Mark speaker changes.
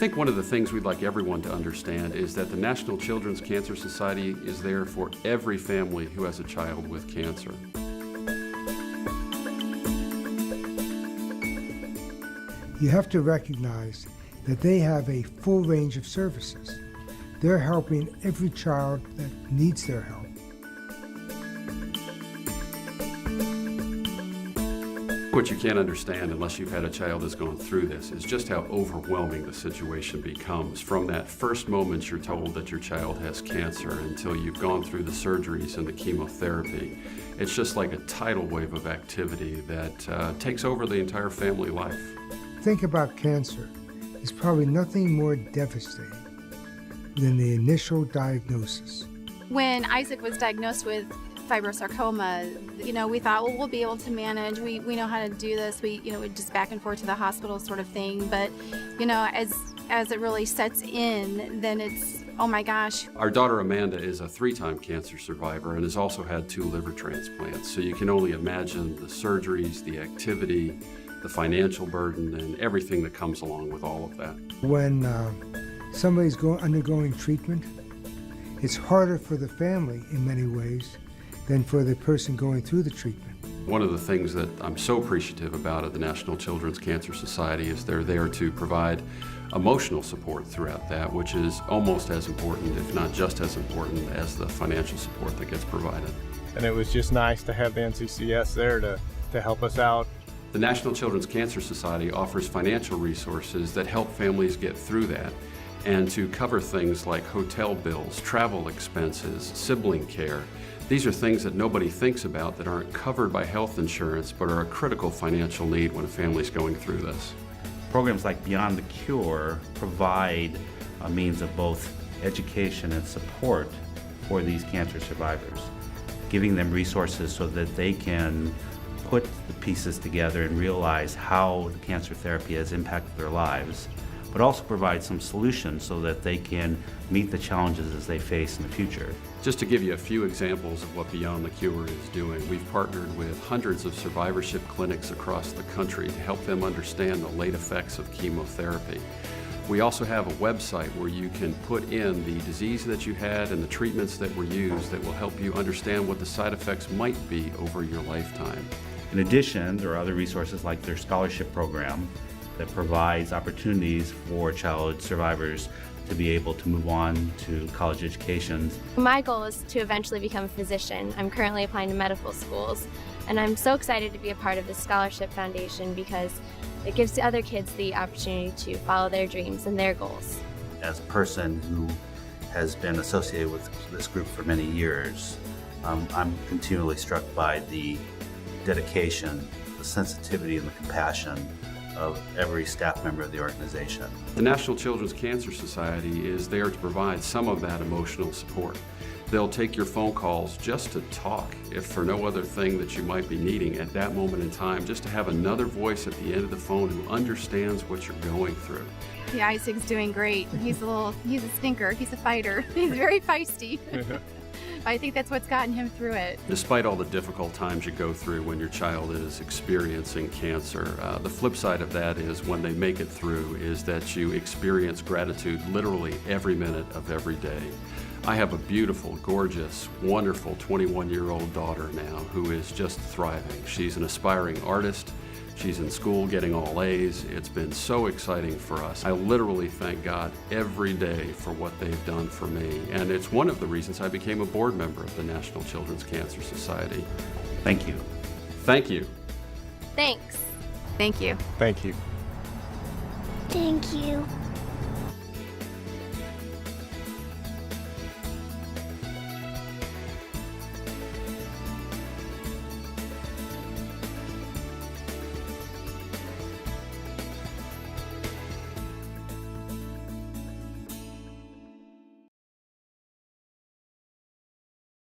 Speaker 1: think one of the things we'd like everyone to understand is that the National Children's Cancer Society is there for every family who has a child with cancer.
Speaker 2: You have to recognize that they have a full range of services. They're helping every child that needs their help.
Speaker 1: What you can't understand unless you've had a child that's gone through this is just how overwhelming the situation becomes from that first moment you're told that your child has cancer until you've gone through the surgeries and the chemotherapy. It's just like a tidal wave of activity that takes over the entire family life.
Speaker 2: Think about cancer. There's probably nothing more devastating than the initial diagnosis.
Speaker 3: When Isaac was diagnosed with fibrosarcoma, we thought, well, we'll be able to manage. We know how to do this. We just back and forth to the hospital sort of thing. But, as it really sets in, then it's, oh my gosh.
Speaker 1: Our daughter Amanda is a 3-time cancer survivor and has also had 2 liver transplants. So you can only imagine the surgeries, the activity, the financial burden, and everything that comes along with all of that.
Speaker 2: When somebody's undergoing treatment, it's harder for the family in many ways than for the person going through the treatment.
Speaker 1: One of the things that I'm so appreciative about at the National Children's Cancer Society is they're there to provide emotional support throughout that, which is almost as important, if not just as important, as the financial support that gets provided.
Speaker 4: And it was just nice to have the NCCS there to help us out.
Speaker 1: The National Children's Cancer Society offers financial resources that help families get through that and to cover things like hotel bills, travel expenses, sibling care. These are things that nobody thinks about that aren't covered by health insurance but are a critical financial need when a family's going through this.
Speaker 5: Programs like Beyond the Cure provide a means of both education and support for these cancer survivors, giving them resources so that they can put the pieces together and realize how the cancer therapy has impacted their lives, but also provide some solutions so that they can meet the challenges as they face in the future.
Speaker 1: Just to give you a few examples of what Beyond the Cure is doing, we've partnered with hundreds of survivorship clinics across the country to help them understand the late effects of chemotherapy. We also have a website where you can put in the disease that you had and the treatments that were used that will help you understand what the side effects might be over your lifetime.
Speaker 5: In addition, there are other resources like their scholarship program that provides opportunities for child survivors to be able to move on to college educations.
Speaker 6: My goal is to eventually become a physician. I'm currently applying to medical schools, and I'm so excited to be a part of the Scholarship Foundation because it gives the other kids the opportunity to follow their dreams and their goals.
Speaker 5: As a person who has been associated with this group for many years, I'm continually struck by the dedication, the sensitivity, and the compassion of every staff member of the organization.
Speaker 1: The National Children's Cancer Society is there to provide some of that emotional support. They'll take your phone calls just to talk, if for no other thing that you might be needing at that moment in time, just to have another voice at the end of the phone who understands what you're going through.
Speaker 3: Yeah, Isaac's doing great. He's a stinker. He's a fighter. He's very feisty. I think that's what's gotten him through it.
Speaker 1: Despite all the difficult times you go through when your child is experiencing cancer, the flip side of that is when they make it through is that you experience gratitude literally every minute of every day. I have a beautiful, gorgeous, wonderful 21-year-old daughter now who is just thriving. She's an aspiring artist. She's in school getting all A's. It's been so exciting for us. I literally thank God every day for what they've done for me. And it's one of the reasons I became a board member of the National Children's Cancer Society.
Speaker 5: Thank you.
Speaker 1: Thank you.
Speaker 6: Thanks.
Speaker 3: Thank you.
Speaker 4: Thank you.
Speaker 7: Thank you.